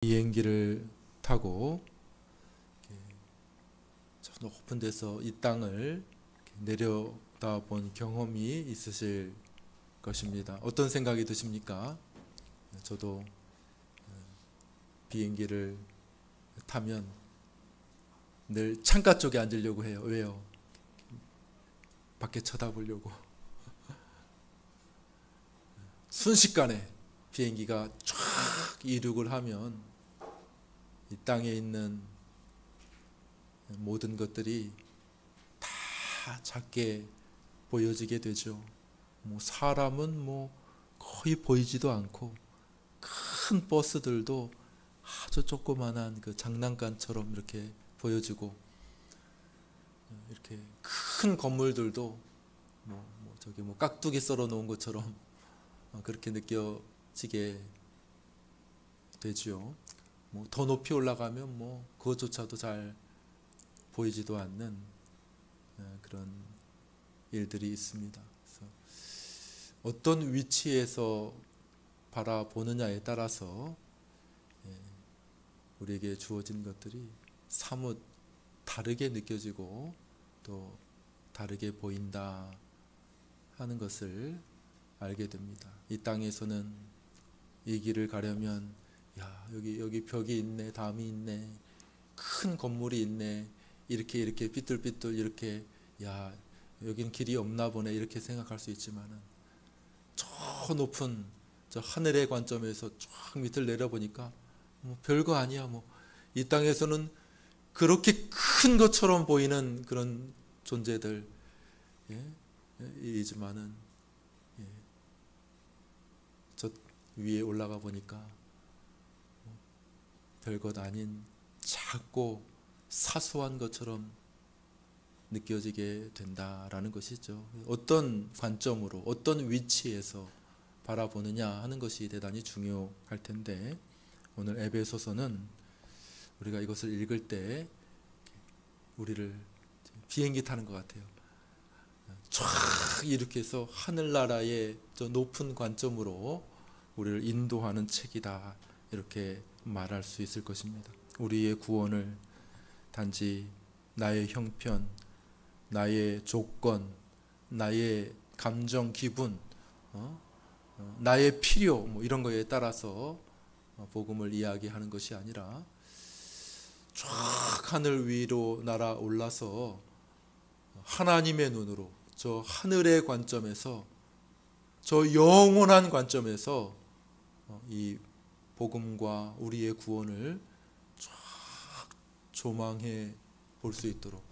비행기를 타고 저 높은 데서 이 땅을 내려다본 경험이 있으실 것입니다. 어떤 생각이 드십니까? 저도 비행기를 타면 늘 창가 쪽에 앉으려고 해요. 왜요? 밖에 쳐다보려고. 순식간에 비행기가 쫙 이륙을 하면 이 땅에 있는 모든 것들이 다 작게 보여지게 되죠. 사람은 거의 보이지도 않고, 큰 버스들도 아주 조그만한 그 장난감처럼 이렇게 보여지고, 이렇게 큰 건물들도 저기 깍두기 썰어 놓은 것처럼 그렇게 느껴지게 되죠. 더 높이 올라가면 그것조차도 잘 보이지도 않는 그런 일들이 있습니다. 그래서 어떤 위치에서 바라보느냐에 따라서 우리에게 주어진 것들이 사뭇 다르게 느껴지고 또 다르게 보인다 하는 것을 알게 됩니다. 이 땅에서는 이 길을 가려면 여기 벽이 있네, 담이 있네, 큰 건물이 있네, 이렇게 삐뚤삐뚤 이렇게 여기는 길이 없나 보네 이렇게 생각할 수 있지만은 저 높은 저 하늘의 관점에서 쫙 밑을 내려보니까 별거 아니야. 이 땅에서는 그렇게 큰 것처럼 보이는 그런 존재들 이지만은 저 위에 올라가 보니까 별것 아닌 작고 사소한 것처럼 느껴지게 된다라는 것이죠. 어떤 관점으로, 어떤 위치에서 바라보느냐 하는 것이 대단히 중요할 텐데, 오늘 에베소서는 우리가 이것을 읽을 때 우리를 비행기 타는 것 같아요. 쫙 이렇게 해서 하늘나라의 저 높은 관점으로 우리를 인도하는 책이다, 이렇게 말할 수 있을 것입니다. 우리의 구원을 단지 나의 형편, 나의 조건, 나의 감정, 기분, 나의 필요 이런 거에 따라서 복음을 이야기하는 것이 아니라 쫙 하늘 위로 날아올라서 하나님의 눈으로 저 하늘의 관점에서, 저 영원한 관점에서 이 복음과 우리의 구원을 쫙 조망해 볼 수 있도록,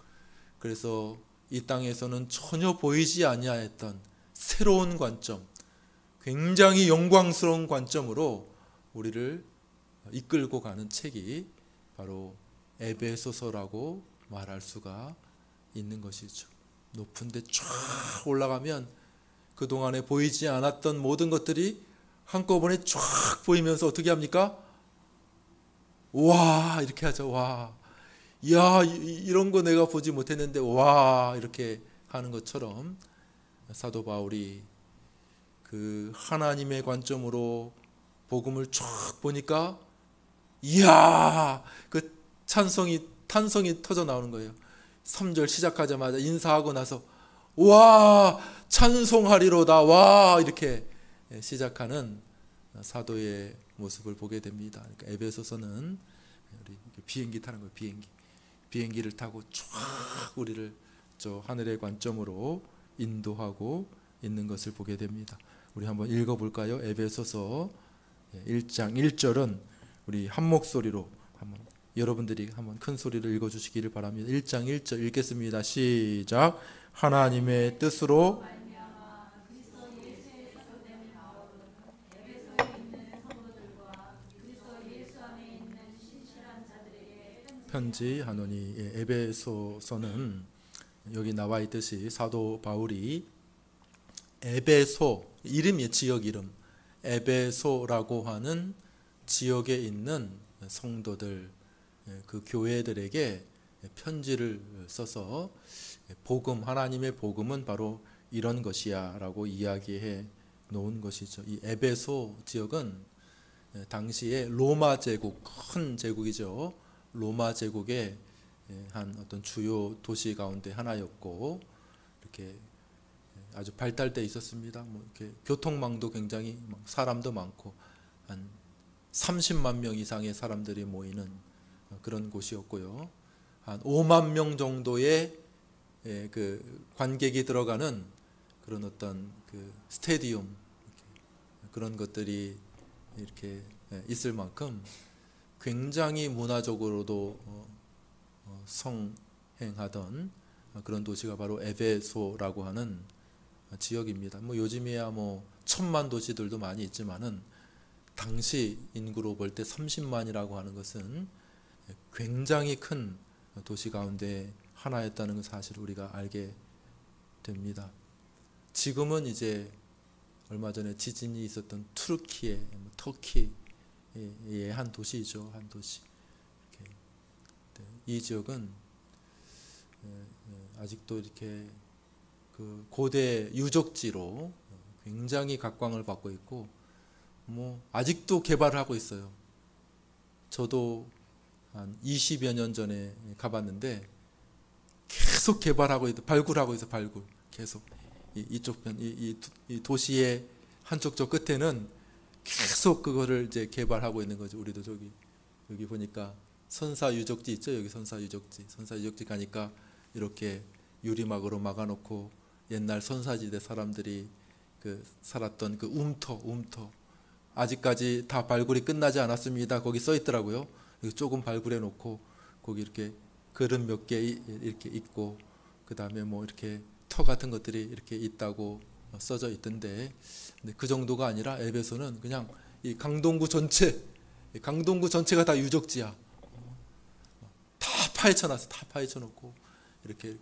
그래서 이 땅에서는 전혀 보이지 아니하였던 새로운 관점, 굉장히 영광스러운 관점으로 우리를 이끌고 가는 책이 바로 에베소서라고 말할 수가 있는 것이죠. 높은 데 쫙 올라가면 그동안에 보이지 않았던 모든 것들이 한꺼번에 쫙 보이면서 어떻게 합니까? 와, 이렇게 하죠. 와, 이런 거 내가 보지 못했는데 와, 이렇게 하는 것처럼 사도 바울이 그 하나님의 관점으로 복음을 쫙 보니까 이야, 그 탄성이 터져 나오는 거예요. 3절 시작하자마자 인사하고 나서 와, 찬송하리로다, 와, 이렇게 시작하는 사도의 모습을 보게 됩니다. 그러니까 에베소서는 우리 비행기 타는 거예요. 비행기를 타고 쫙 우리를 저 하늘의 관점으로 인도하고 있는 것을 보게 됩니다. 우리 한번 읽어볼까요? 에베소서 1장 1절은 우리 한 목소리로 여러분들이 한번 큰 소리를 읽어주시기를 바랍니다. 1장 1절 읽겠습니다. 시작. 하나님의 뜻으로 편지하노니. 에베소서는 여기 나와 있듯이 사도 바울이 에베소, 이름이 지역 이름, 에베소라고 하는 지역에 있는 성도들, 그 교회들에게 편지를 써서 복음, 하나님의 복음은 바로 이런 것이야 라고 이야기해 놓은 것이죠. 이 에베소 지역은 당시에 로마 제국, 큰 제국이죠. 로마 제국의 한 어떤 주요 도시 가운데 하나였고, 이렇게 아주 발달돼 있었습니다. 뭐 이렇게 교통망도 굉장히 사람도 많고 한 30만 명 이상의 사람들이 모이는 그런 곳이었고요. 한 5만 명 정도의 그 관객이 들어가는 그런 어떤 그 스테디움, 그런 것들이 이렇게 있을 만큼 굉장히 문화적으로도 성행하던 그런 도시가 바로 에베소라고 하는 지역입니다. 뭐 요즘이야 뭐 1000만 도시들도 많이 있지만은 당시 인구로 볼 때 30만이라고 하는 것은 굉장히 큰 도시 가운데 하나였다는 것 사실을 우리가 알게 됩니다. 지금은 이제 얼마 전에 지진이 있었던 투르키의 터키의 한 도시이죠. 한 도시. 이 지역은 아직도 이렇게 그 고대 유적지로 굉장히 각광을 받고 있고, 뭐 아직도 개발을 하고 있어요. 저도 한 20여 년 전에 가봤는데 계속 개발하고 있어, 발굴하고 있어, 발굴 계속. 이쪽 편, 이 도시의 한쪽 저 끝에는 계속 그거를 이제 개발하고 있는 거죠. 우리도 여기 보니까 선사 유적지 있죠. 여기 선사 유적지 가니까 이렇게 유리막으로 막아놓고 옛날 선사지대 사람들이 그 살았던 그 움터 아직까지 다 발굴이 끝나지 않았습니다. 거기 써 있더라고요. 조금 발굴해 놓고 거기 이렇게 그릇 몇 개 이렇게 있고, 그 다음에 뭐 이렇게 터 같은 것들이 이렇게 있다고 써져 있던데, 근데 그 정도가 아니라 에베소는 그냥 이 강동구 전체가 다 유적지야. 다 파헤쳐놨어. 다 파헤쳐놓고 이렇게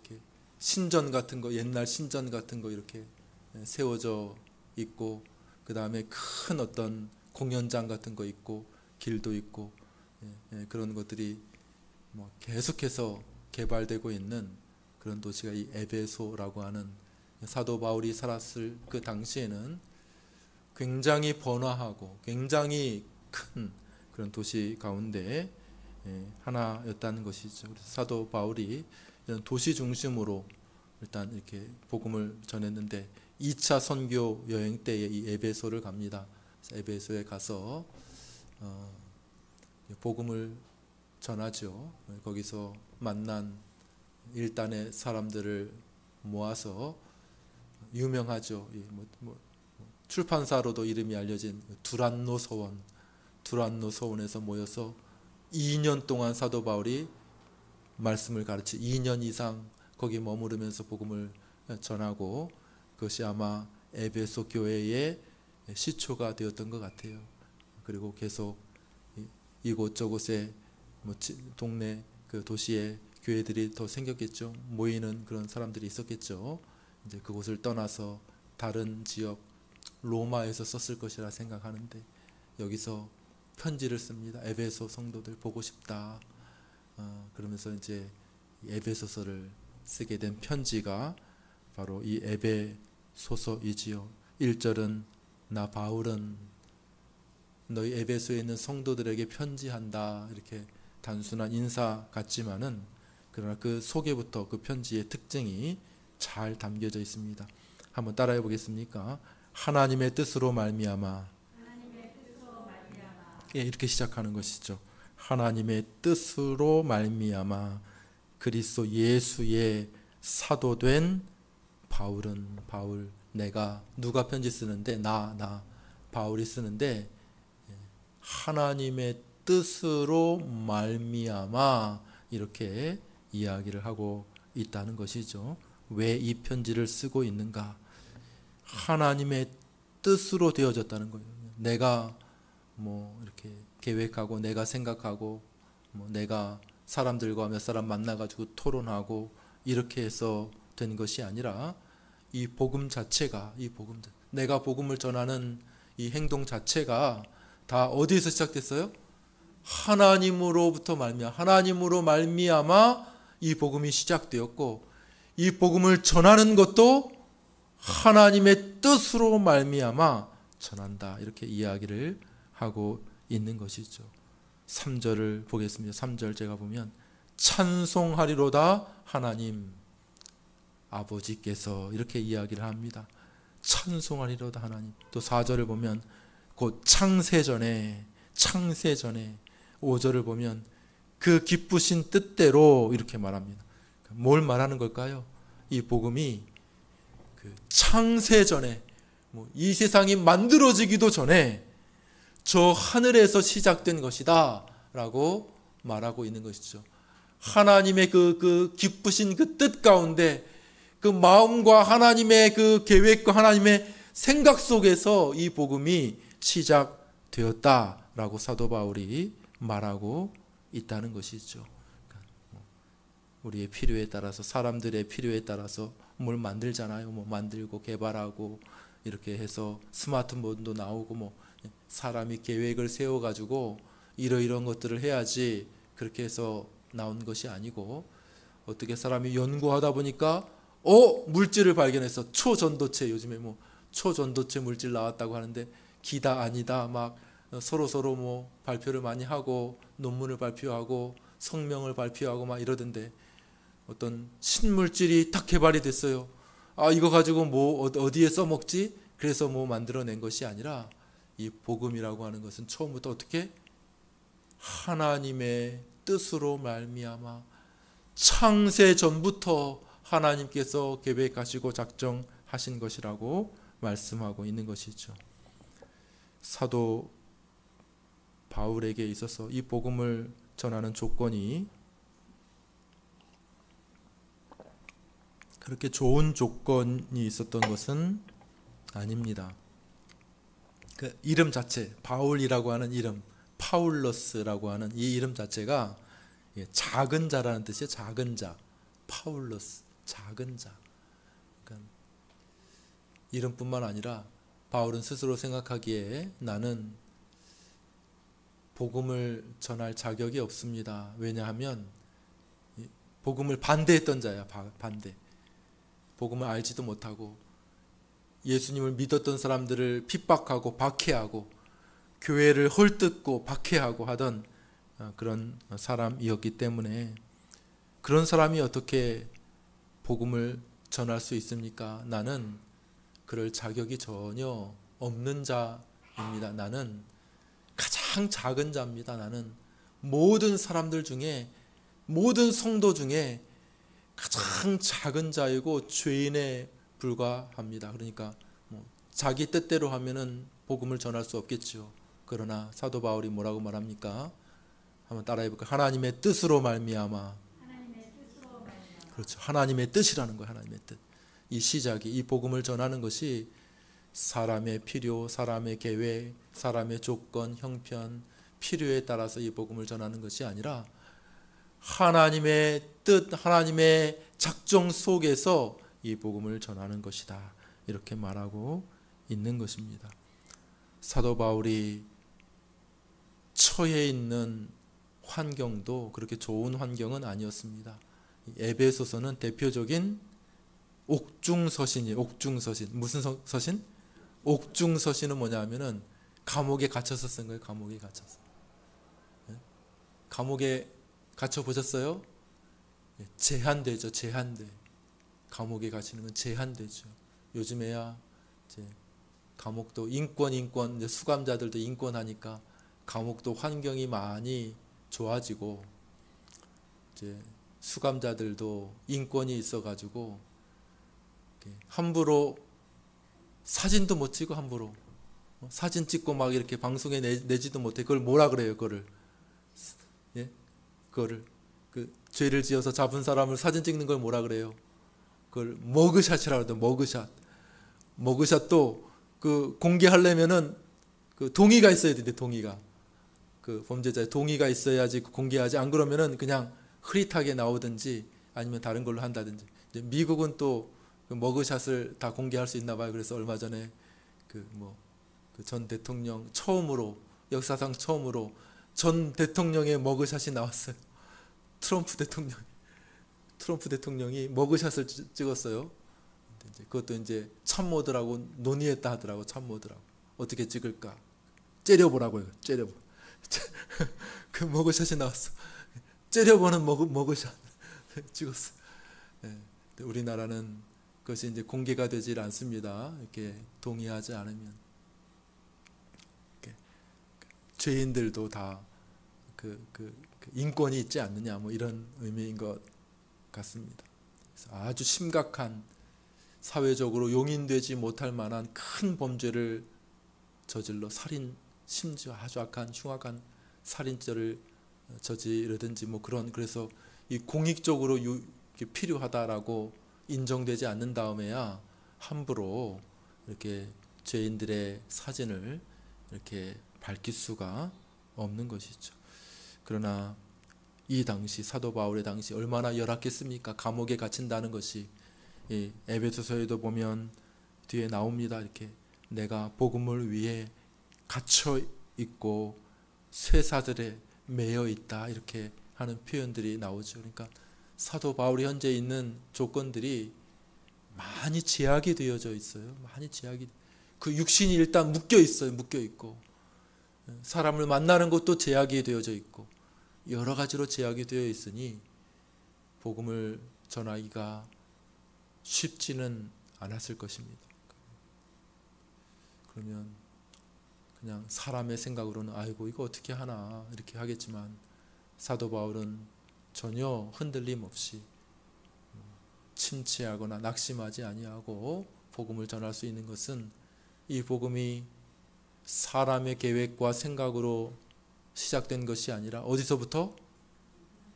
신전 같은 거, 옛날 신전 같은 거 이렇게 세워져 있고, 그 다음에 큰 어떤 공연장 같은 거 있고, 길도 있고, 그런 것들이 뭐 계속해서 개발되고 있는 그런 도시가 이 에베소라고 하는, 사도 바울이 살았을 그 당시에는 굉장히 번화하고 굉장히 큰 그런 도시 가운데 하나였다는 것이죠. 그래서 사도 바울이 이런 도시 중심으로 일단 이렇게 복음을 전했는데, 2차 선교 여행 때에 이 에베소를 갑니다. 에베소에 가서 복음을 전하죠. 거기서 만난 일단의 사람들을 모아서, 유명하죠. 출판사로도 이름이 알려진 두란노 서원에서 모여서 2년 동안 사도 바울이 말씀을 가르치 2년 이상 거기 머무르면서 복음을 전하고, 그것이 아마 에베소 교회의 시초가 되었던 것 같아요. 그리고 계속 이곳저곳에 뭐 동네 그 도시에 교회들이 더 생겼겠죠. 모이는 그런 사람들이 있었겠죠. 이제 그곳을 떠나서 다른 지역 로마에서 썼을 것이라 생각하는데, 여기서 편지를 씁니다. 에베소 성도들 보고 싶다. 그러면서 이제 에베소서를 쓰게 된 편지가 바로 이 에베소서이지요. 1절은 나 바울은 너희 에베소에 있는 성도들에게 편지한다. 이렇게 단순한 인사 같지만은, 그러나 그 속에부터 그 편지의 특징이 잘 담겨져 있습니다. 한번 따라해 보겠습니까? 하나님의 뜻으로 말미암아. 이렇게 시작하는 것이죠. 하나님의 뜻으로 말미암아 그리스도 예수의 사도된 바울, 내가, 누가 편지 쓰는데 나 바울이 쓰는데, 하나님의 뜻으로 말미암아 이렇게 이야기를 하고 있다는 것이죠. 왜 이 편지를 쓰고 있는가? 하나님의 뜻으로 되어졌다는 거예요. 내가 뭐 이렇게 계획하고 내가 생각하고 뭐 내가 사람들과 몇 사람 만나가지고 토론하고 이렇게 해서 된 것이 아니라, 이 복음 자체가, 내가 복음을 전하는 이 행동 자체가 다 어디에서 시작됐어요? 하나님으로부터 하나님으로 말미암아 이 복음이 시작되었고, 이 복음을 전하는 것도 하나님의 뜻으로 말미암아 전한다. 이렇게 이야기를 하고 있는 것이죠. 3절을 보겠습니다. 3절 제가 보면 찬송하리로다 하나님 아버지께서 이렇게 이야기를 합니다. 찬송하리로다 하나님. 또 4절을 보면 곧 창세전에 5절을 보면 그 기쁘신 뜻대로 이렇게 말합니다. 뭘 말하는 걸까요? 이 복음이 그 창세전에 이 세상이 만들어지기도 전에 저 하늘에서 시작된 것이다 라고 말하고 있는 것이죠. 하나님의 그 기쁘신 그 뜻 가운데 그 마음과 하나님의 그 계획과 하나님의 생각 속에서 이 복음이 시작되었다라고 사도 바울이 말하고 있다는 것이죠. 우리의 필요에 따라서, 사람들의 필요에 따라서 뭘 만들잖아요. 만들고 개발하고 이렇게 해서 스마트폰도 나오고 사람이 계획을 세워가지고 이러이러한 것들을 해야지 그렇게 해서 나온 것이 아니고, 어떻게 사람이 연구하다 보니까 물질을 발견해서 초전도체, 요즘에 초전도체 물질 나왔다고 하는데 기다 아니다 막 서로 발표를 많이 하고 논문을 발표하고 성명을 발표하고 막 이러던데, 어떤 신물질이 딱 개발이 됐어요. 이거 가지고 어디에 써먹지? 그래서 만들어낸 것이 아니라, 이 복음이라고 하는 것은 처음부터 어떻게 하나님의 뜻으로 말미암아 창세 전부터 하나님께서 계획하시고 작정하신 것이라고 말씀하고 있는 것이죠. 사도 바울에게 있어서 이 복음을 전하는 조건이 그렇게 좋은 조건이 있었던 것은 아닙니다. 그 이름 자체, 바울이라고 하는 이름, 파울러스라고 하는 이 이름 자체가 작은 자라는 뜻이에요. 작은 자, 파울러스, 작은 자. 그러니까 이름뿐만 아니라 바울은 스스로 생각하기에 나는 복음을 전할 자격이 없습니다. 왜냐하면 복음을 반대했던 자야. 반대. 복음을 알지도 못하고 예수님을 믿었던 사람들을 핍박하고 박해하고 교회를 헐뜯고 박해하고 하던 그런 사람이었기 때문에, 그런 사람이 어떻게 복음을 전할 수 있습니까? 나는 그럴 자격이 전혀 없는 자입니다. 나는 가장 작은 자입니다. 나는 모든 사람들 중에, 모든 성도 중에 가장 작은 자이고 죄인에 불과합니다. 그러니까 자기 뜻대로 하면은 복음을 전할 수 없겠죠. 그러나 사도 바울이 뭐라고 말합니까? 한번 따라해 볼까요? 하나님의 뜻으로 말미암아. 그렇죠. 하나님의 뜻이라는 거예요. 하나님의 뜻. 이 시작이, 이 복음을 전하는 것이 사람의 필요, 사람의 계획, 사람의 조건, 형편, 필요에 따라서 이 복음을 전하는 것이 아니라 하나님의 뜻, 하나님의 작정 속에서 이 복음을 전하는 것이다. 이렇게 말하고 있는 것입니다. 사도 바울이 처해 있는 환경도 그렇게 좋은 환경은 아니었습니다. 에베소서는 대표적인 옥중서신이에요. 옥중서신. 무슨 서신? 옥중서신은 뭐냐면은 감옥에 갇혀서 쓴 거예요. 감옥에 갇혀서. 감옥에 갇혀 보셨어요? 제한되죠. 제한돼. 감옥에 갇히는 건 제한되죠. 요즘에야 이제 감옥도 인권 이제 수감자들도 인권하니까 감옥도 환경이 많이 좋아지고, 이제 수감자들도 인권이 있어가지고 함부로 사진도 못 찍고, 함부로 사진 찍고 막 이렇게 방송에 내지도 못해. 그걸 뭐라 그래요? 그거를 그 죄를 지어서 잡은 사람을 사진 찍는 걸 뭐라 그래요? 그걸 머그샷이라고 하죠. 머그샷. 머그샷도 그 공개하려면은 그 동의가 있어야 되는데, 동의가, 그 범죄자의 동의가 있어야지 공개하지. 안 그러면은 그냥 흐릿하게 나오든지 아니면 다른 걸로 한다든지. 이제 미국은 또 그 머그샷을 다 공개할 수 있나 봐요. 그래서 얼마 전에 그 전 대통령 처음으로, 역사상 처음으로 전 대통령의 머그샷이 나왔어요. 트럼프 대통령이 머그샷을 찍었어요. 이제 그것도 이제 참모들하고 논의했다 하더라고. 참모들하고 어떻게 찍을까 째려보라고요. 째려보. 그 머그샷이 나왔어. 째려보는 머그샷 찍었어. 예, 우리나라는 그것이 이제 공개가 되질 않습니다. 이렇게 동의하지 않으면 이렇게 죄인들도 다 그 인권이 있지 않느냐 뭐 이런 의미인 것 같습니다. 그래서 아주 심각한 사회적으로 용인되지 못할 만한 큰 범죄를 저질러 살인, 심지어 아주 악한 흉악한 살인죄를 저지르든지 뭐 그런, 그래서 이 공익적으로 필요하다라고 인정되지 않는 다음에야 함부로 이렇게 죄인들의 사진을 이렇게 밝힐 수가 없는 것이죠. 그러나 이 당시 사도 바울의 당시 얼마나 열악했습니까? 감옥에 갇힌다는 것이. 이 에베소서에도 보면 뒤에 나옵니다. 이렇게 내가 복음을 위해 갇혀 있고 쇠사슬에 매여 있다 이렇게 하는 표현들이 나오죠. 그러니까 사도 바울이 현재 있는 조건들이 많이 제약이 되어져 있어요. 많이 제약이, 그 육신이 일단 묶여 있어요. 묶여 있고 사람을 만나는 것도 제약이 되어져 있고 여러 가지로 제약이 되어 있으니 복음을 전하기가 쉽지는 않았을 것입니다. 그러면 그냥 사람의 생각으로는 아이고 이거 어떻게 하나 이렇게 하겠지만 사도 바울은 전혀 흔들림 없이 침체하거나 낙심하지 아니하고 복음을 전할 수 있는 것은 이 복음이 사람의 계획과 생각으로 시작된 것이 아니라 어디서부터?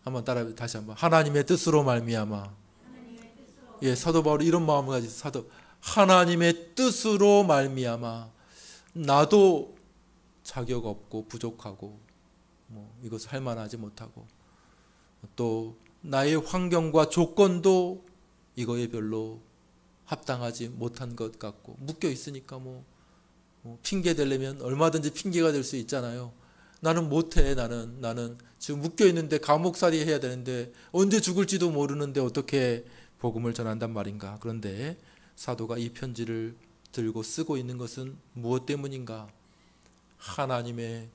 한번 따라 다시 한번. 하나님의 뜻으로 말미암아. 예, 사도 바울이 이런 마음을 가지고 사도 하나님의 뜻으로 말미암아. 나도 자격 없고 부족하고 뭐 이것을 할 만하지 못하고 또 나의 환경과 조건도 이거에 별로 합당하지 못한 것 같고 묶여 있으니까 뭐 핑계 대려면 얼마든지 핑계가 될 수 있잖아요. 나는 못해. 나는 지금 묶여 있는데 감옥살이 해야 되는데 언제 죽을지도 모르는데 어떻게 복음을 전한단 말인가. 그런데 사도가 이 편지를 들고 쓰고 있는 것은 무엇 때문인가? 하나님의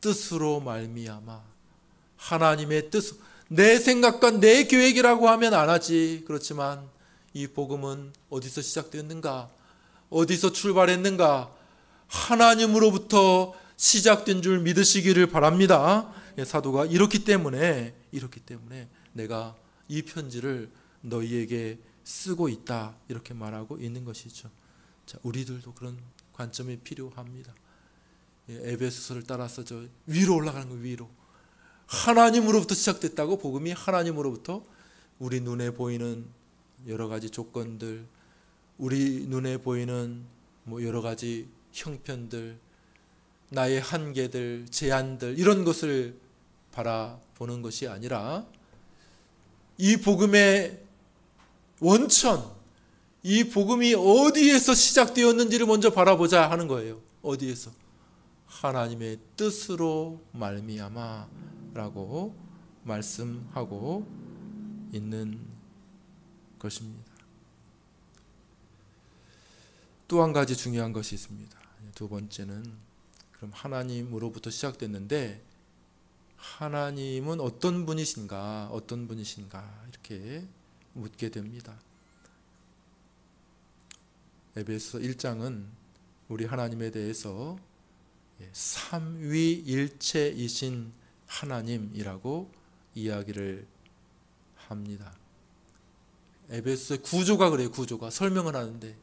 뜻으로 말미암아. 하나님의 뜻, 내 생각과 내 계획이라고 하면 안 하지. 그렇지만 이 복음은 어디서 시작됐는가? 어디서 출발했는가? 하나님으로부터 시작된 줄 믿으시기를 바랍니다. 사도가 이렇기 때문에 내가 이 편지를 너희에게 쓰고 있다 이렇게 말하고 있는 것이죠. 자, 우리들도 그런 관점이 필요합니다. 에베소서를 따라서 저 위로 올라가는 거예요. 위로. 하나님으로부터 시작됐다고. 복음이 하나님으로부터 우리 눈에 보이는 여러 가지 조건들, 우리 눈에 보이는 뭐 여러 가지 형편들, 나의 한계들, 제한들 이런 것을 바라보는 것이 아니라 이 복음의 원천, 이 복음이 어디에서 시작되었는지를 먼저 바라보자 하는 거예요. 어디에서? 하나님의 뜻으로 말미암아라고 말씀하고 있는 것입니다. 또 한 가지 중요한 것이 있습니다. 두 번째는 그럼 하나님으로부터 시작됐는데 하나님은 어떤 분이신가? 어떤 분이신가? 이렇게 묻게 됩니다. 에베소서 1장은 우리 하나님에 대해서 삼위일체이신 하나님이라고 이야기를 합니다. 에베소서의 구조가 그래요. 구조가 설명을 하는데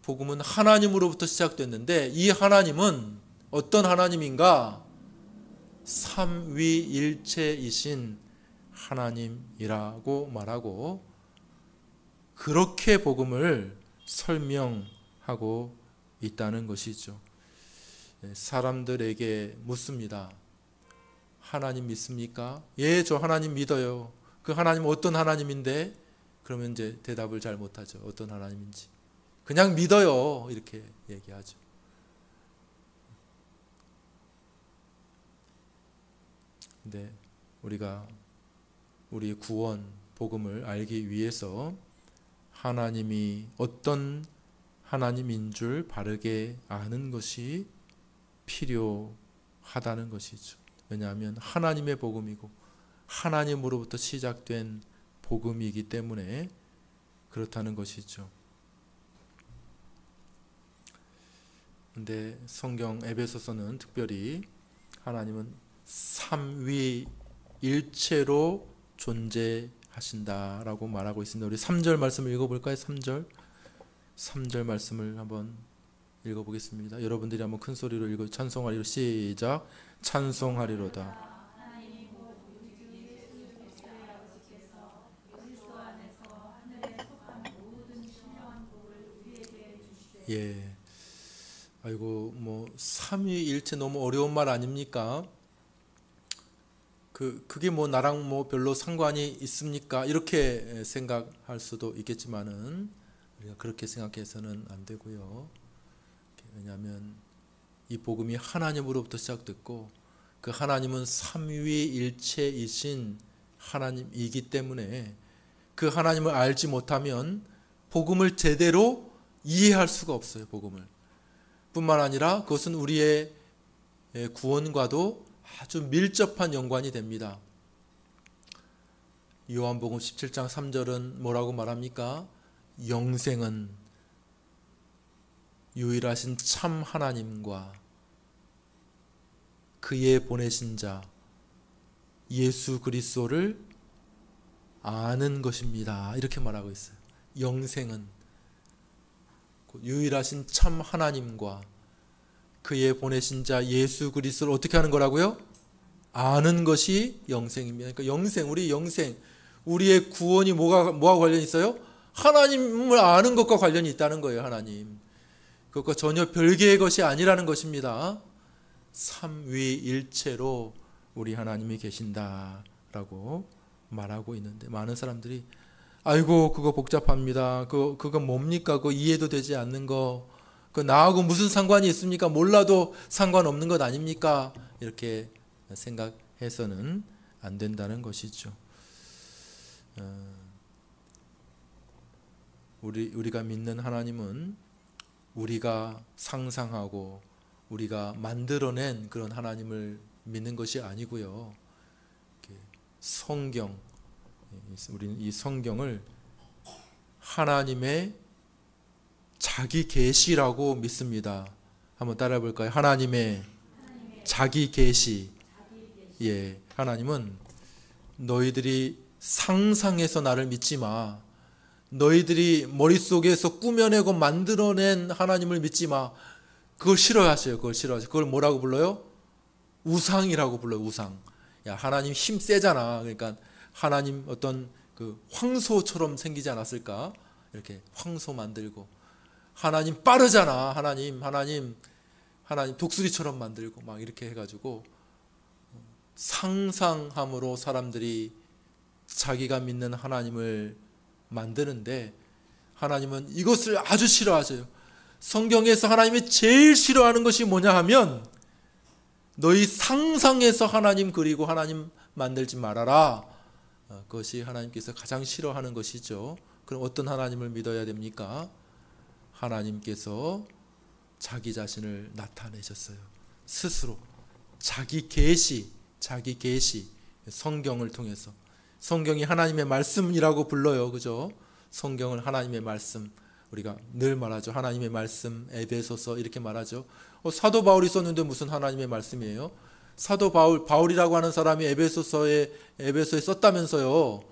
복음은 하나님으로부터 시작됐는데 이 하나님은 어떤 하나님인가? 삼위일체이신 하나님이라고 말하고 그렇게 복음을 설명하고 있다는 것이죠. 사람들에게 묻습니다. 하나님 믿습니까? 예, 저 하나님 믿어요. 그 하나님은 어떤 하나님인데? 그러면 이제 대답을 잘 못하죠. 어떤 하나님인지. 그냥 믿어요. 이렇게 얘기하죠. 근데 우리가 우리의 구원, 복음을 알기 위해서 하나님이 어떤 하나님인 줄 바르게 아는 것이 필요하다는 것이죠. 왜냐하면 하나님의 복음이고 하나님으로부터 시작된 복음이기 때문에 그렇다는 것이죠. 근데 성경 에베소서는 특별히 하나님은 삼위일체로 존재하신다라고 말하고 있습니다. 우리 3절 말씀을 읽어볼까요? 3절 말씀을 한번 읽어보겠습니다. 여러분들이 한번 큰 소리로 읽어 찬송하리로 시작. 찬송하리로다. 예. 아이고 뭐 삼위일체 너무 어려운 말 아닙니까? 그게 뭐 나랑 뭐 별로 상관이 있습니까? 이렇게 생각할 수도 있겠지만은 우리가 그렇게 생각해서는 안 되고요. 왜냐하면 이 복음이 하나님으로부터 시작됐고 그 하나님은 삼위일체이신 하나님이기 때문에 그 하나님을 알지 못하면 복음을 제대로 이해할 수가 없어요. 복음을 뿐만 아니라 그것은 우리의 구원과도 아주 밀접한 연관이 됩니다. 요한복음 17장 3절은 뭐라고 말합니까? 영생은 유일하신 참 하나님과 그의 보내신 자 예수 그리스도를 아는 것입니다. 이렇게 말하고 있어요. 영생은 유일하신 참 하나님과 그의 보내신 자 예수 그리스도를 어떻게 하는 거라고요? 아는 것이 영생입니다. 그러니까 영생, 우리 영생, 우리의 구원이 뭐가 관련이 있어요? 하나님을 아는 것과 관련이 있다는 거예요. 하나님. 그것과 전혀 별개의 것이 아니라는 것입니다. 삼위일체로 우리 하나님이 계신다라고 말하고 있는데 많은 사람들이 아이고 그거 복잡합니다. 그거 뭡니까? 그거 이해도 되지 않는 거. 그 나하고 무슨 상관이 있습니까? 몰라도 상관없는 것 아닙니까? 이렇게 생각해서는 안 된다는 것이죠. 우리가 믿는 하나님은 우리가 상상하고 우리가 만들어낸 그런 하나님을 믿는 것이 아니고요. 성경, 우리는 이 성경을 하나님의 자기 계시라고 믿습니다. 한번 따라해 볼까요? 하나님의 자기 계시. 예, 하나님은 너희들이 상상해서 나를 믿지 마. 너희들이 머릿속에서 꾸며내고 만들어낸 하나님을 믿지 마. 그걸 싫어하세요. 그걸 싫어하세요. 그걸 뭐라고 불러요? 우상이라고 불러요. 우상. 야, 하나님 힘 세잖아. 그러니까 하나님 어떤 그 황소처럼 생기지 않았을까? 이렇게 황소 만들고 하나님 빠르잖아. 하나님 독수리처럼 만들고 막 이렇게 해가지고 상상함으로 사람들이 자기가 믿는 하나님을 만드는데 하나님은 이것을 아주 싫어하세요. 성경에서 하나님이 제일 싫어하는 것이 뭐냐 하면 너희 상상해서 하나님 그리고 하나님 만들지 말아라. 그것이 하나님께서 가장 싫어하는 것이죠. 그럼 어떤 하나님을 믿어야 됩니까? 하나님께서 자기 자신을 나타내셨어요. 스스로 자기 계시 성경을 통해서. 성경이 하나님의 말씀이라고 불러요. 그죠? 성경을 하나님의 말씀. 우리가 늘 말하죠. 하나님의 말씀, 에베소서 이렇게 말하죠. 사도 바울이 썼는데 무슨 하나님의 말씀이에요? 사도 바울이라고 하는 사람이 에베소에 썼다면서요.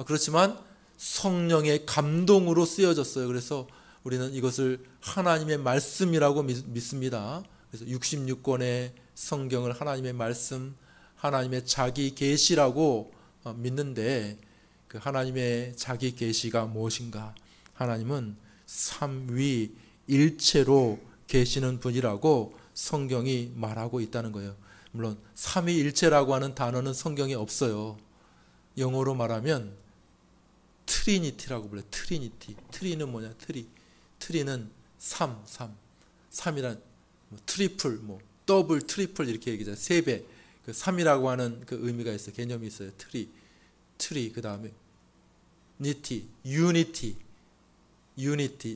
그렇지만 성령의 감동으로 쓰여졌어요. 그래서 우리는 이것을 하나님의 말씀이라고 믿습니다. 그래서 66권의 성경을 하나님의 말씀, 하나님의 자기 계시라고 믿는데 그 하나님의 자기 계시가 무엇인가? 하나님은 삼위일체로 계시는 분이라고 성경이 말하고 있다는 거예요. 물론 삼위일체라고 하는 단어는 성경에 없어요. 영어로 말하면 트리니티라고 불러요. 트리니티. 트리는 뭐냐? 트리는 삼이란 트리플, 더블, 트리플 이렇게 얘기하잖아요. 세 배. 그 3이라고 하는 그 의미가 있어요. 개념이 있어요. 트리 그 다음에 유니티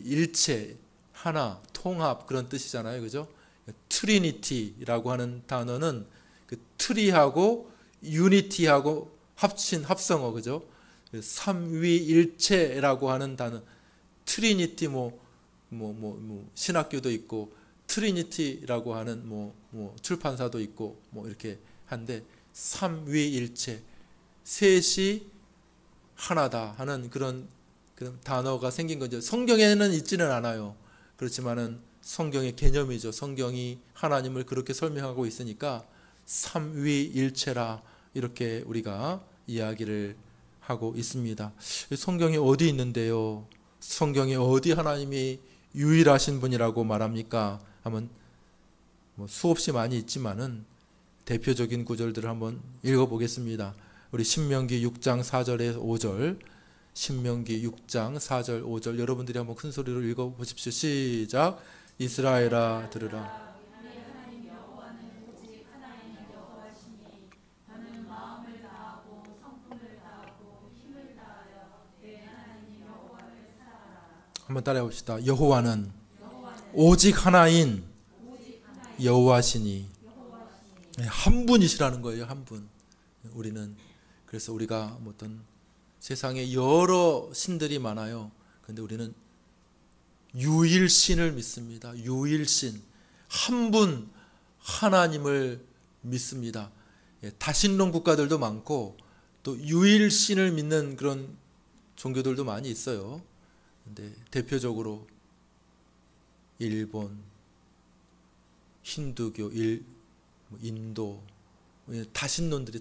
일체 하나 통합 그런 뜻이잖아요. 그죠? 트리니티라고 하는 단어는 그 트리하고 유니티하고 합친 합성어, 그죠? 삼위일체라고 하는 단어, 트리니티 신학교도 있고 트리니티라고 하는 출판사도 있고 이렇게 한데, 삼위일체, 셋이 하나다 하는 그런 단어가 생긴 거죠. 성경에는 있지는 않아요. 그렇지만은 성경의 개념이죠. 성경이 하나님을 그렇게 설명하고 있으니까 삼위일체라 이렇게 우리가 이야기를 하고 있습니다. 성경이 어디 있는데요? 성경에 어디 하나님이 유일하신 분이라고 말합니까? 한번 수없이 많이 있지만은 대표적인 구절들을 한번 읽어보겠습니다. 우리 신명기 6장 4절에서 5절, 신명기 6장 4절 5절 여러분들이 한번 큰 소리로 읽어보십시오. 시작. 이스라엘아 들으라. 한번 따라해 봅시다. 여호와는 오직 하나인 여호와시니. 한 분이시라는 거예요. 한 분. 우리는 그래서 우리가 어떤 세상에 여러 신들이 많아요. 그런데 우리는 유일신을 믿습니다. 유일신, 한 분 하나님을 믿습니다. 다신론 국가들도 많고 또 유일신을 믿는 그런 종교들도 많이 있어요. 근데 대표적으로 일본, 힌두교, 인도, 다신론들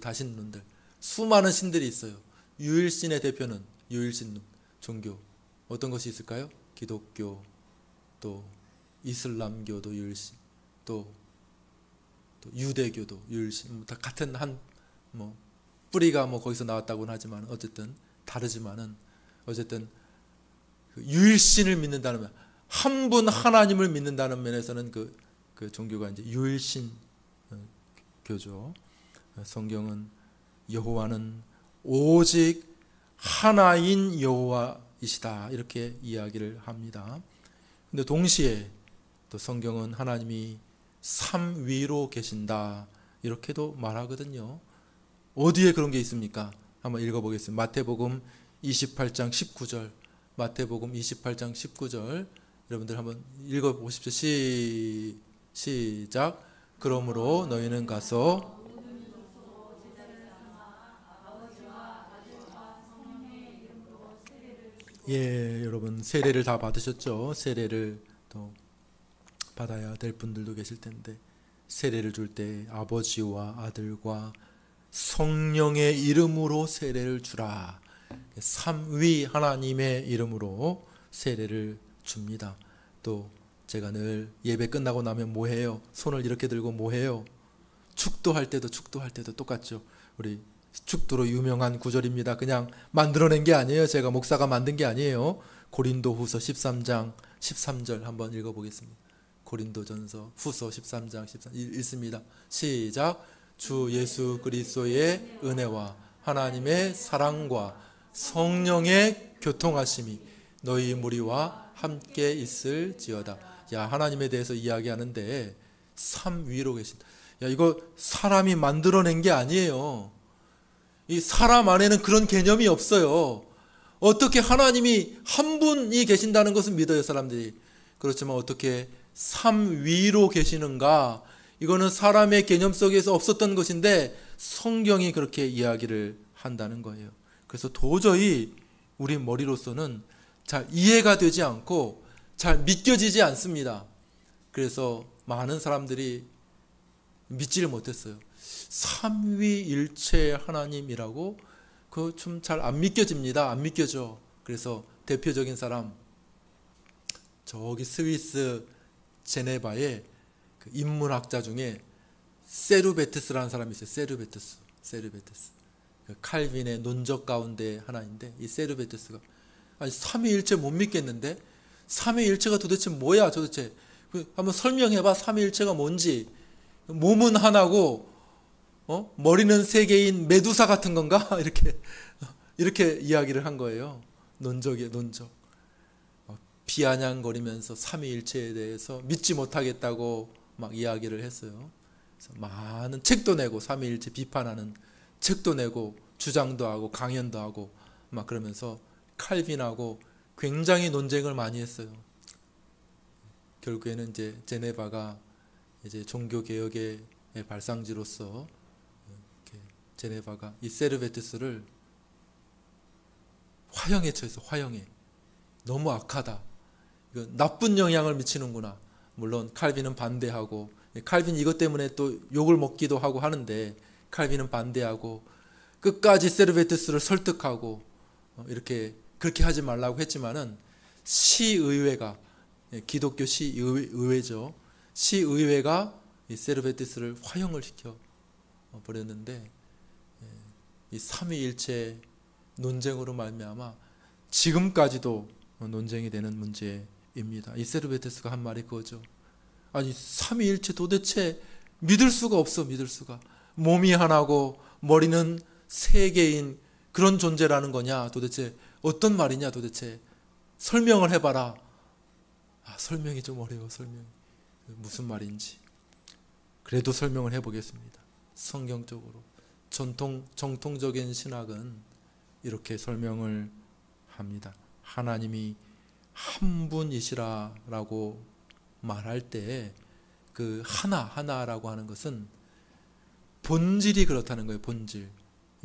수많은 신들이 있어요. 유일신의 대표는 유일신 종교 어떤 것이 있을까요? 기독교, 또 이슬람교도 유일신, 또 유대교도 유일신, 다 같은 한 뿌리가 거기서 나왔다고는 하지만 어쨌든 다르지만은 어쨌든 그 유일신을 믿는다는 면, 한 분 하나님을 믿는다는 면에서는 그 종교가 이제 유일신 교죠. 성경은 여호와는 오직 하나인 여호와이시다 이렇게 이야기를 합니다. 근데 동시에 또 성경은 하나님이 삼위로 계신다 이렇게도 말하거든요. 어디에 그런 게 있습니까? 한번 읽어보겠습니다. 마태복음 28장 19절, 마태복음 28장 19절 여러분들 한번 읽어보십시오. 시작. 그러므로 너희는 가서 여러분 세례를 다 받으셨죠? 세례를 또 받아야 될 분들도 계실 텐데 세례를 줄 때 아버지와 아들과 성령의 이름으로 세례를 주라. 삼위 하나님의 이름으로 세례를 줍니다. 또 제가 늘 예배 끝나고 나면 뭐 해요? 손을 이렇게 들고 뭐 해요? 축도할 때도 똑같죠. 우리 축도로 유명한 구절입니다. 그냥 만들어낸 게 아니에요. 제가 목사가 만든 게 아니에요. 고린도후서 13장 13절 한번 읽어보겠습니다. 고린도전서 후서 13장 13절 읽습니다. 시작. 주 예수 그리스도의 은혜와 하나님의 사랑과 성령의 교통하심이 너희 무리와 함께 있을지어다. 야, 하나님에 대해서 이야기하는데 삼위로 계신다. 야, 이거 사람이 만들어낸 게 아니에요. 이 사람 안에는 그런 개념이 없어요. 어떻게 하나님이 한 분이 계신다는 것은 믿어요, 사람들이. 그렇지만 어떻게 삼위로 계시는가? 이거는 사람의 개념 속에서 없었던 것인데 성경이 그렇게 이야기를 한다는 거예요. 그래서 도저히 우리 머리로서는 잘 이해가 되지 않고 잘 믿겨지지 않습니다. 그래서 많은 사람들이 믿지를 못했어요. 삼위일체 하나님이라고 그 좀 잘 안 믿겨집니다. 안 믿겨져. 그래서 대표적인 사람 저기 스위스 제네바의 그 인문학자 중에 세르베트스라는 사람이 있어요. 세르베트스. 그 칼빈의 논적 가운데 하나인데 이 세르베트스가 아니 삼위일체 못 믿겠는데 삼위일체가 도대체 뭐야 도대체 한번 설명해봐. 삼위일체가 뭔지. 몸은 하나고 머리는 세 개인 메두사 같은 건가? 이렇게 이야기를 한 거예요. 논적. 비아냥거리면서 삼위일체에 대해서 믿지 못하겠다고 막 이야기를 했어요. 그래서 많은 책도 내고 삼위일체 비판하는 책도 내고 주장도 하고 강연도 하고 막 그러면서 칼빈하고 굉장히 논쟁을 많이 했어요. 결국에는 이제 제네바가 이제 종교 개혁의 발상지로서 제네바가 이 세르베티스를 화형에 처해서 화형에 너무 악하다. 이거 나쁜 영향을 미치는구나. 물론 칼빈은 반대하고 칼빈 이것 때문에 또 욕을 먹기도 하고 하는데 칼빈은 반대하고 끝까지 세르베티스를 설득하고 이렇게 그렇게 하지 말라고 했지만은 시의회가 기독교 시의회죠. 시의회가 이 세르베티스를 화형을 시켜 버렸는데 이 삼위일체 논쟁으로 말미암아 지금까지도 논쟁이 되는 문제입니다. 이 세르베티스가 한 말이 그거죠. 아니 삼위일체 도대체 믿을 수가 없어. 믿을 수가. 몸이 하나고 머리는 세 개인 그런 존재라는 거냐. 도대체 어떤 말이냐. 도대체 설명을 해봐라. 설명이 좀 어려워. 설명이 무슨 말인지. 그래도 설명을 해보겠습니다. 성경적으로 정통적인 신학은 이렇게 설명을 합니다. 하나님이 한 분이시라라고 말할 때 그 하나라고 하는 것은 본질이 그렇다는 거예요. 본질.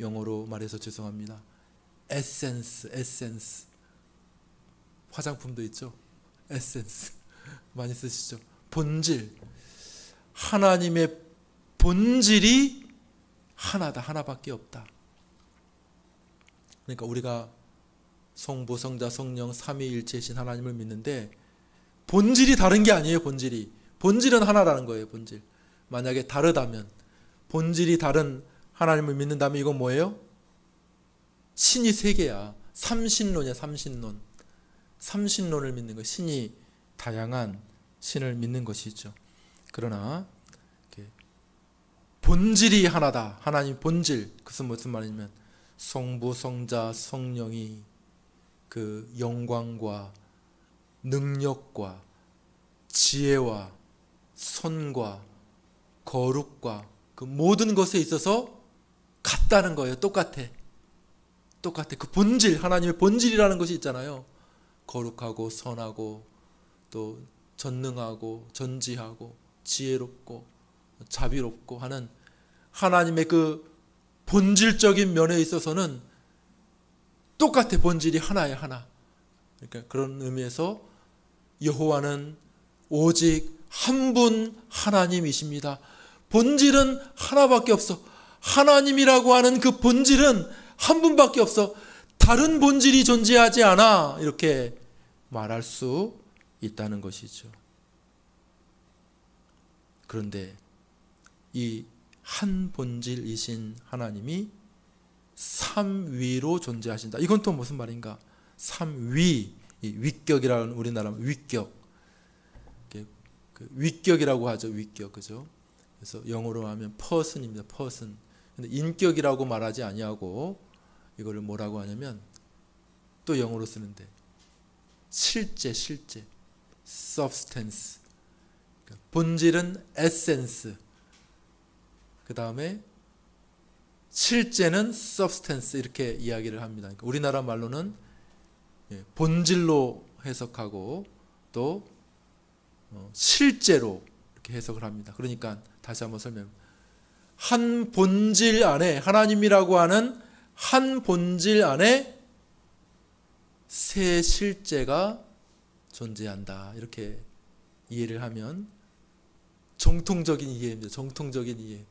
영어로 말해서 죄송합니다. 에센스. 화장품도 있죠. 에센스 많이 쓰시죠. 본질. 하나님의 본질이 하나다. 하나밖에 없다. 그러니까 우리가 성부, 성자, 성령, 삼위일체이신 하나님을 믿는데 본질이 다른 게 아니에요. 본질은 하나라는 거예요. 본질. 만약에 다르다면 본질이 다른 하나님을 믿는다면 이건 뭐예요? 신이 세 개야. 삼신론이야. 삼신론을 믿는 거예요. 신이 다양한 신을 믿는 것이죠. 그러나 본질이 하나다. 하나님 본질. 그것은 무슨 말이냐면 성부, 성자, 성령이 그 영광과 능력과 지혜와 선과 거룩과 그 모든 것에 있어서 같다는 거예요. 똑같아. 그 본질, 하나님의 본질이라는 것이 있잖아요. 거룩하고 선하고 또 전능하고 전지하고 지혜롭고 자비롭고 하는 하나님의 그 본질적인 면에 있어서는 똑같아. 본질이 하나예요. 하나. 그러니까 그런 의미에서 여호와는 오직 한 분 하나님이십니다. 본질은 하나밖에 없어. 하나님이라고 하는 그 본질은 한 분밖에 없어. 다른 본질이 존재하지 않아. 이렇게 말할 수 있다는 것이죠. 그런데 이 한 본질이신 하나님이 삼위로 존재하신다. 이건 또 무슨 말인가? 삼위, 위격이라는 우리나라 위격, 위격이라고 하죠. 위격, 그죠? 그래서 영어로 하면 person입니다. person. 근데 인격이라고 말하지 아니하고 이거를 뭐라고 하냐면 또 영어로 쓰는데 실제, substance. 본질은 essence. 그 다음에 실제는 substance 이렇게 이야기를 합니다. 그러니까 우리나라 말로는 본질로 해석하고 또 실제로 이렇게 해석을 합니다. 그러니까 다시 한번 설명. 한 본질 안에 하나님이라고 하는 한 본질 안에 세 실제가 존재한다. 이렇게 이해를 하면 정통적인 이해입니다. 정통적인 이해.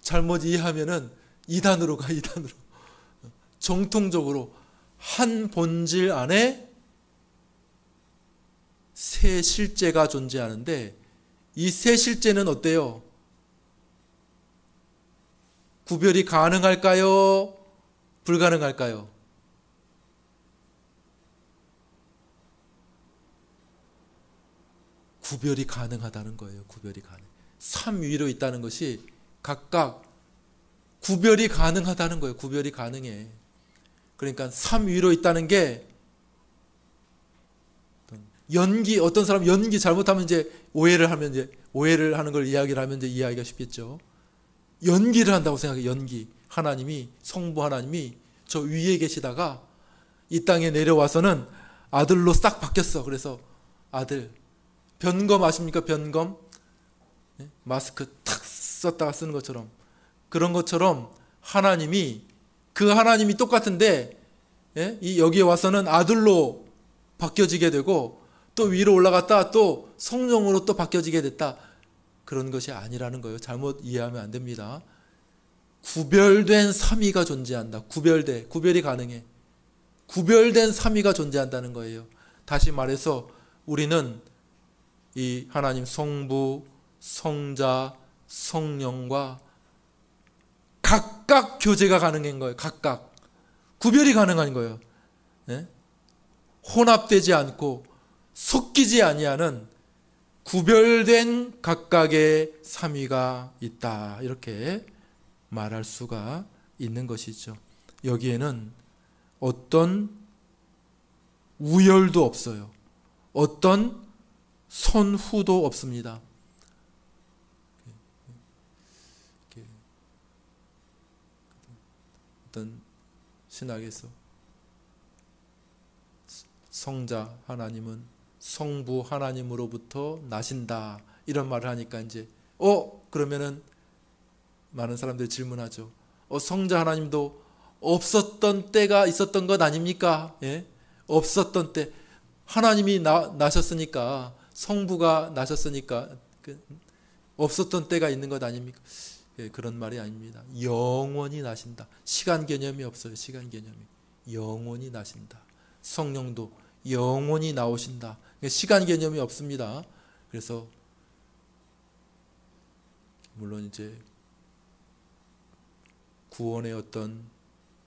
잘못 이해하면은 이단으로 가. 정통적으로 한 본질 안에 세 실제가 존재하는데 이 세 실제는 어때요? 구별이 가능할까요? 불가능할까요? 구별이 가능하다는 거예요. 구별이 가능. 삼위로 있다는 것이 각각 구별이 가능하다는 거예요. 구별이 가능해. 그러니까 삼위로 있다는 게 연기, 어떤 사람 연기 잘못하면 이제 오해를 하면 이제 오해를 하는 걸 이야기를 하면 이제 이해하기가 쉽겠죠. 연기를 한다고 생각해요. 연기. 하나님이, 성부 하나님이 저 위에 계시다가 이 땅에 내려와서는 아들로 싹 바뀌었어. 그래서 아들. 변검 아십니까? 변검. 마스크 탁 썼다가 쓰는 것처럼. 그런 것처럼 하나님이, 그 하나님이 똑같은데 여기에 와서는 아들로 바뀌어지게 되고 또 위로 올라갔다 또 성령으로 또 바뀌어지게 됐다. 그런 것이 아니라는 거예요. 잘못 이해하면 안 됩니다. 구별된 삼위가 존재한다. 구별이 가능해. 구별된 삼위가 존재한다는 거예요. 다시 말해서 우리는 이 하나님 성부, 성자, 성령과 각각 교제가 가능한 거예요. 각각. 구별이 가능한 거예요. 혼합되지 않고 섞이지 아니하는 구별된 각각의 삼위가 있다. 이렇게 말할 수가 있는 것이죠. 여기에는 어떤 우열도 없어요. 어떤 선후도 없습니다. 어떤 신학에서 성자 하나님은 성부 하나님으로부터 나신다 이런 말을 하니까 이제 그러면은 많은 사람들이 질문하죠. 성자 하나님도 없었던 때가 있었던 것 아닙니까? 예? 없었던 때 하나님이 나셨으니까 성부가 나셨으니까 없었던 때가 있는 것 아닙니까? 예, 그런 말이 아닙니다. 영원히 나신다. 시간 개념이 없어요. 시간 개념이. 영원히 나신다. 성령도 영원히 나오신다. 시간 개념이 없습니다. 그래서 물론 이제 구원의 어떤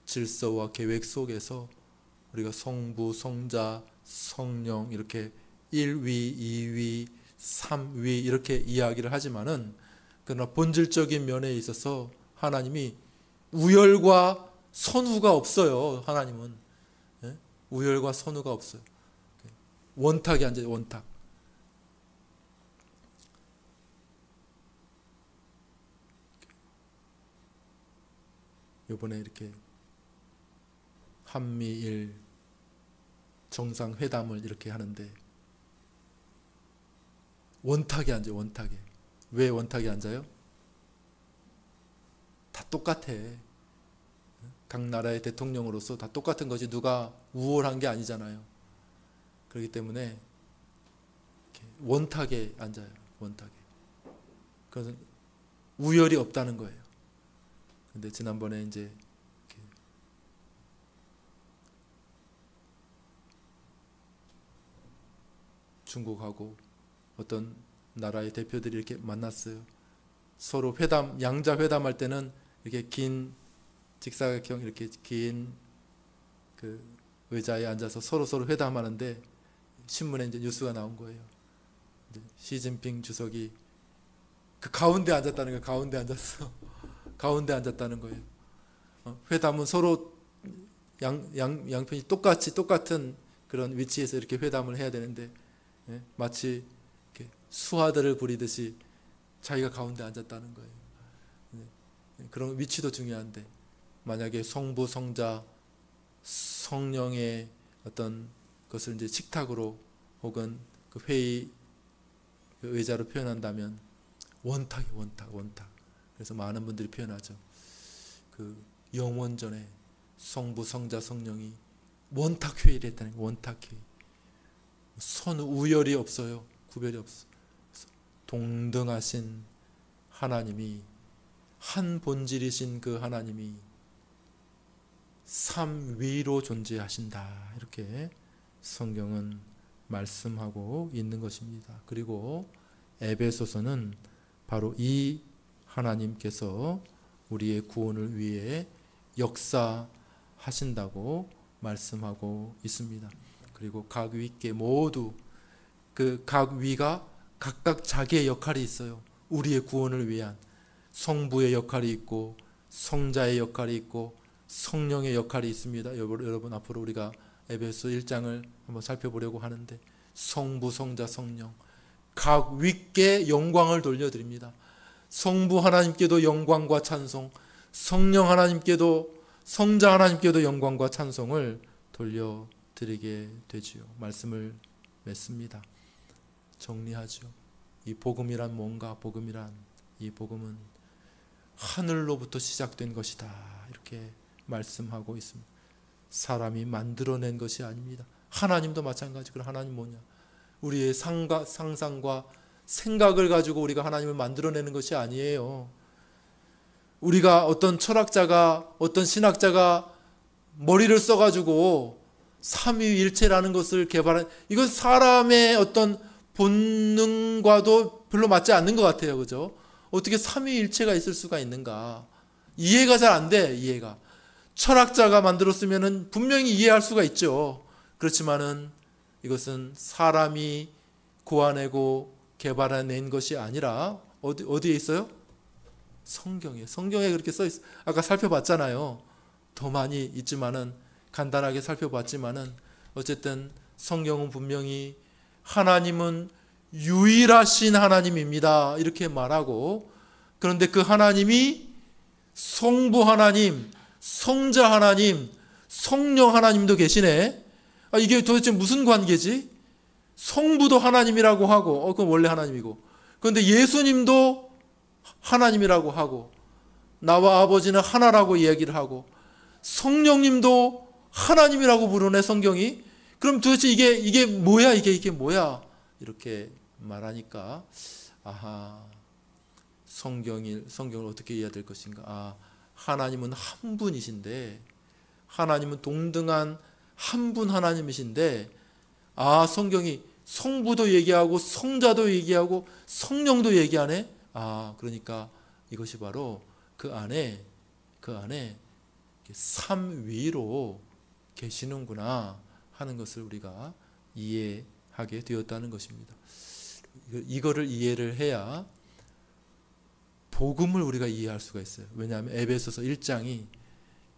질서와 계획 속에서 우리가 성부, 성자, 성령 이렇게 1위, 2위, 3위 이렇게 이야기를 하지만은 그러나 본질적인 면에 있어서 하나님이 우열과 선후가 없어요. 하나님은 우열과 선후가 없어요. 원탁이 앉아요. 원탁. 이번에 이렇게 한미일 정상회담을 이렇게 하는데 원탁이 앉아요. 원탁에. 왜 원탁이 앉아요? 다 똑같아. 각 나라의 대통령으로서 다 똑같은 것이 누가 우월한 게 아니잖아요. 그렇기 때문에 원탁에 앉아요. 원탁에. 그것은 우열이 없다는 거예요. 근데 지난번에 이제 중국하고 어떤 나라의 대표들이 이렇게 만났어요. 서로 회담, 양자 회담할 때는 이렇게 긴 직사각형 이렇게 긴 그 의자에 앉아서 서로 회담하는데 신문에 이제 뉴스가 나온 거예요. 시진핑 주석이 그 가운데 앉았다는 거예요. 가운데 앉았어. 가운데 앉았다는 거예요. 회담은 서로 양편이 똑같은 그런 위치에서 이렇게 회담을 해야 되는데 마치 수하들을 부리듯이 자기가 가운데 앉았다는 거예요. 그런 위치도 중요한데 만약에 성부, 성자, 성령의 어떤 것을 이제 식탁으로 혹은 그 회의 그 의자로 표현한다면 원탁이 원탁. 그래서 많은 분들이 표현하죠. 그 영원전에 성부, 성자, 성령이 원탁 회의를 했다는 거예요. 원탁 회의. 우열이 없어요. 구별이 없어. 동등하신 하나님이 한 본질이신 그 하나님이 삼위로 존재하신다. 이렇게 성경은 말씀하고 있는 것입니다. 그리고 에베소서는 바로 이 하나님께서 우리의 구원을 위해 역사하신다고 말씀하고 있습니다. 그리고 각 위께 모두 그 각 위가 각각 자기의 역할이 있어요. 우리의 구원을 위한 성부의 역할이 있고 성자의 역할이 있고 성령의 역할이 있습니다. 여러분 앞으로 우리가 에베소 1장을 한번 살펴보려고 하는데 성부, 성자, 성령 각 위께 영광을 돌려드립니다. 성부 하나님께도 영광과 찬송, 성령 하나님께도, 성자 하나님께도 영광과 찬송을 돌려드리게 되지요. 말씀을 맺습니다. 정리하죠. 이 복음이란 뭔가? 이 복음은 하늘로부터 시작된 것이다, 이렇게 말씀하고 있습니다. 사람이 만들어낸 것이 아닙니다. 하나님도 마찬가지. 그럼 하나님 뭐냐? 우리의 상상과 생각을 가지고 우리가 하나님을 만들어내는 것이 아니에요. 우리가 어떤 철학자가, 어떤 신학자가 머리를 써가지고 삼위일체라는 것을 개발한, 이건 사람의 어떤 본능과도 별로 맞지 않는 것 같아요. 그죠? 어떻게 삼위일체가 있을 수가 있는가? 이해가 잘 안 돼, 이해가. 철학자가 만들었으면 분명히 이해할 수가 있죠. 그렇지만은 이것은 사람이 고안하고 개발해낸 것이 아니라 어디에 있어요? 성경에 그렇게 써 있어요. 아까 살펴봤잖아요. 더 많이 있지만은, 간단하게 살펴봤지만은, 어쨌든 성경은 분명히 하나님은 유일하신 하나님입니다, 이렇게 말하고, 그런데 그 하나님이 성부 하나님, 성자 하나님, 성령 하나님도 계시네. 이게 도대체 무슨 관계지? 성부도 하나님이라고 하고, 그건 원래 하나님이고, 그런데 예수님도 하나님이라고 하고, 나와 아버지는 하나라고 이야기를 하고, 성령님도 하나님이라고 부르네, 성경이. 그럼 도대체 이게 뭐야? 이게 뭐야? 이렇게 말하니까, 아하, 성경을 어떻게 이해해야 될 것인가? 하나님은 한 분이신데, 하나님은 동등한 한 분 하나님이신데, 성경이 성부도 얘기하고 성자도 얘기하고 성령도 얘기하네. 그러니까 이것이 바로 그 안에 삼위로 계시는구나 하는 것을 우리가 이해하게 되었다는 것입니다. 이거를 이해를 해야 복음을 우리가 이해할 수가 있어요. 왜냐하면 에베소서 1장이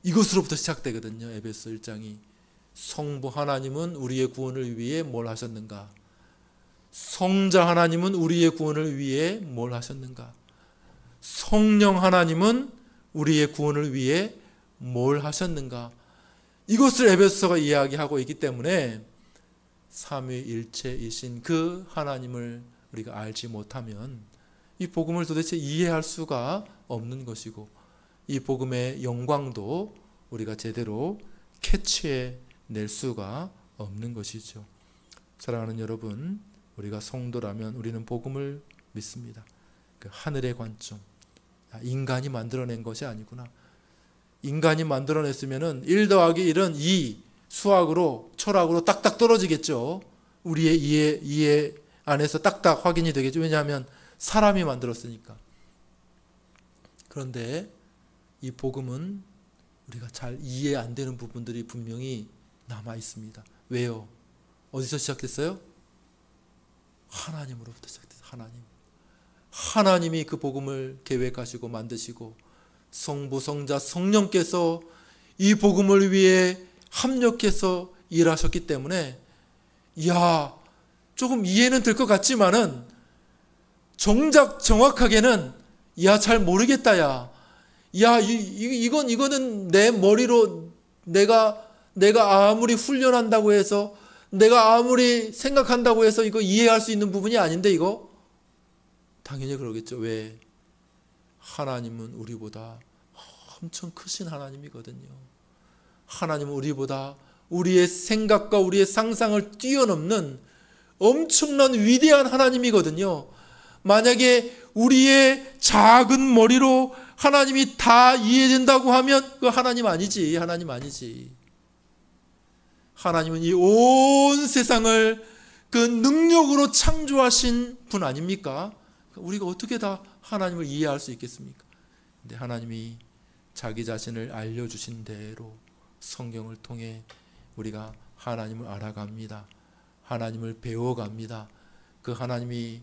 이것으로부터 시작되거든요. 에베소 1장이 성부 하나님은 우리의 구원을 위해 뭘 하셨는가? 성자 하나님은 우리의 구원을 위해 뭘 하셨는가? 성령 하나님은 우리의 구원을 위해 뭘 하셨는가? 이것을 에베소서가 이야기하고 있기 때문에 삼위일체이신 그 하나님을 우리가 알지 못하면 이 복음을 도대체 이해할 수가 없는 것이고, 이 복음의 영광도 우리가 제대로 캐치해 낼 수가 없는 것이죠. 사랑하는 여러분, 우리가 성도라면 우리는 복음을 믿습니다. 그 하늘의 관점, 인간이 만들어낸 것이 아니구나. 인간이 만들어냈으면은 1 더하기 1은 2, 수학으로, 철학으로 딱딱 떨어지겠죠. 우리의 이해 안에서 딱딱 확인이 되겠죠. 왜냐하면 사람이 만들었으니까. 그런데 이 복음은 우리가 잘 이해 안 되는 부분들이 분명히 남아 있습니다. 왜요? 어디서 시작했어요? 하나님으로부터 시작했어요. 하나님이 그 복음을 계획하시고 만드시고, 성부, 성자, 성령께서 이 복음을 위해 합력해서 일하셨기 때문에, 조금 이해는 될 것 같지만은 정작 정확하게는 잘 모르겠다. 이거는 내 머리로 내가 아무리 훈련한다고 해서, 내가 아무리 생각한다고 해서 이거 이해할 수 있는 부분이 아닌데, 이거 당연히 그러겠죠. 왜? 하나님은 우리보다 엄청 크신 하나님이거든요. 하나님은 우리보다, 우리의 생각과 우리의 상상을 뛰어넘는 엄청난 위대한 하나님이거든요. 만약에 우리의 작은 머리로 하나님이 다 이해된다고 하면 그 하나님 아니지. 하나님은 이 온 세상을 그 능력으로 창조하신 분 아닙니까? 우리가 어떻게 다 하나님을 이해할 수 있겠습니까? 근데 하나님이 자기 자신을 알려주신 대로 성경을 통해 우리가 하나님을 알아갑니다. 하나님을 배워갑니다. 그 하나님이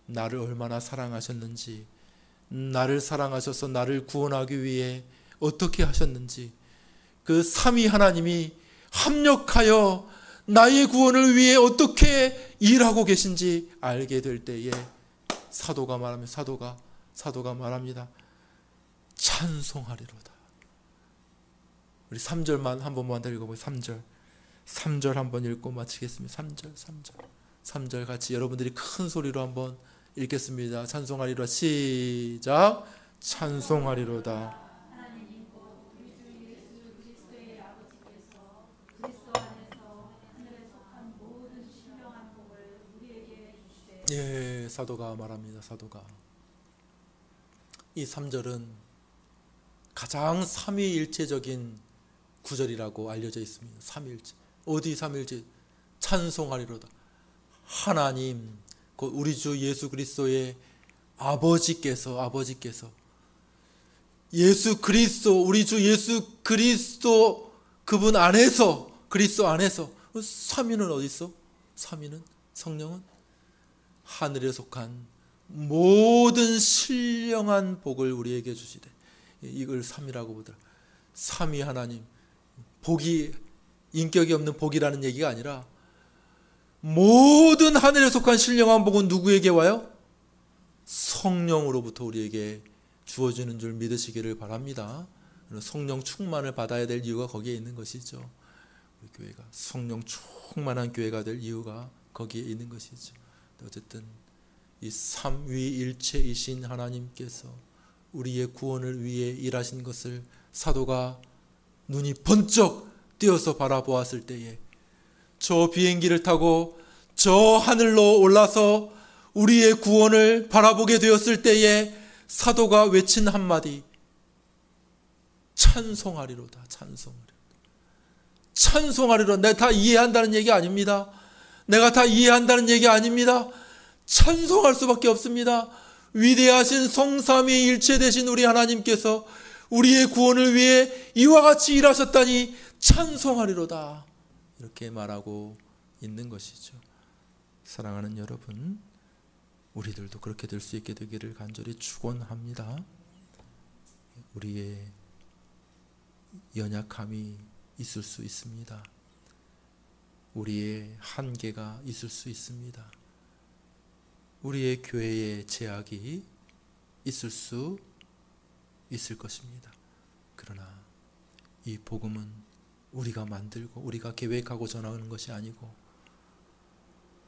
나를 얼마나 사랑하셨는지, 나를 사랑하셔서 나를 구원하기 위해 어떻게 하셨는지, 그 삼위 하나님이 합력하여 나의 구원을 위해 어떻게 일하고 계신지 알게 될 때에 사도가 말합니다. 찬송하리로다. 우리 3절만 한 번만 더 읽어보세요. 3절 한번 읽고 마치겠습니다. 3절 같이 여러분들이 큰 소리로 한번 읽겠습니다. 찬송하리로다. 시작. 찬송하리로다. 예, 사도가 말합니다. 사도가. 이 3절은 가장 삼위일체적인 구절이라고 알려져 있습니다. 삼위일체. 어디 삼위일체? 찬송하리로다. 하나님, 곧 우리 주 예수 그리스도의 아버지께서 예수 그리스도, 우리 주 예수 그리스도 그분 안에서, 그리스도 안에서, 삼위는 어디 있어? 삼위는, 성령은 하늘에 속한 모든 신령한 복을 우리에게 주시되, 이걸 삼위라고 보더라. 삼위 하나님, 복이 인격이 없는 복이라는 얘기가 아니라 모든 하늘에 속한 신령한 복은 누구에게 와요? 성령으로부터 우리에게 주어지는 줄 믿으시기를 바랍니다. 성령 충만을 받아야 될 이유가 거기에 있는 것이죠. 우리 교회가 성령 충만한 교회가 될 이유가 거기에 있는 것이죠. 어쨌든 이 삼위일체이신 하나님께서 우리의 구원을 위해 일하신 것을 사도가 눈이 번쩍 띄어서 바라보았을 때에, 저 비행기를 타고 저 하늘로 올라서 우리의 구원을 바라보게 되었을 때에 사도가 외친 한마디, 찬송하리로다. 찬송하리로다. 내가 다 이해한다는 얘기 아닙니다. 내가 다 이해한다는 얘기 아닙니다. 찬송할 수밖에 없습니다. 위대하신 성삼위일체 되신 우리 하나님께서 우리의 구원을 위해 이와 같이 일하셨다니 찬송하리로다. 이렇게 말하고 있는 것이죠. 사랑하는 여러분, 우리들도 그렇게 될 수 있게 되기를 간절히 축원합니다. 우리의 연약함이 있을 수 있습니다. 우리의 한계가 있을 수 있습니다. 우리의 교회의 제약이 있을 수 있을 것입니다. 그러나 이 복음은 우리가 만들고 우리가 계획하고 전하는 것이 아니고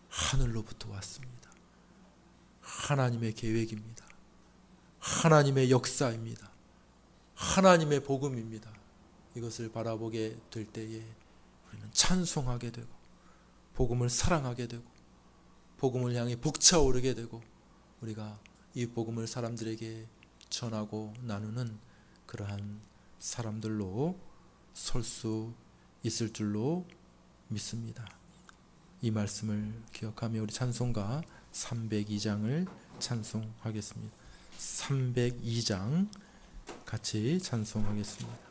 하늘로부터 왔습니다. 하나님의 계획입니다. 하나님의 역사입니다. 하나님의 복음입니다. 이것을 바라보게 될 때에 우리는 찬송하게 되고 복음을 사랑하게 되고 복음을 향해 벅차오르게 되고 우리가 이 복음을 사람들에게 전하고 나누는 그러한 사람들로 설 수 있을 줄로 믿습니다. 이 말씀을 기억하며 우리 찬송가 302장을 찬송하겠습니다. 302장 같이 찬송하겠습니다.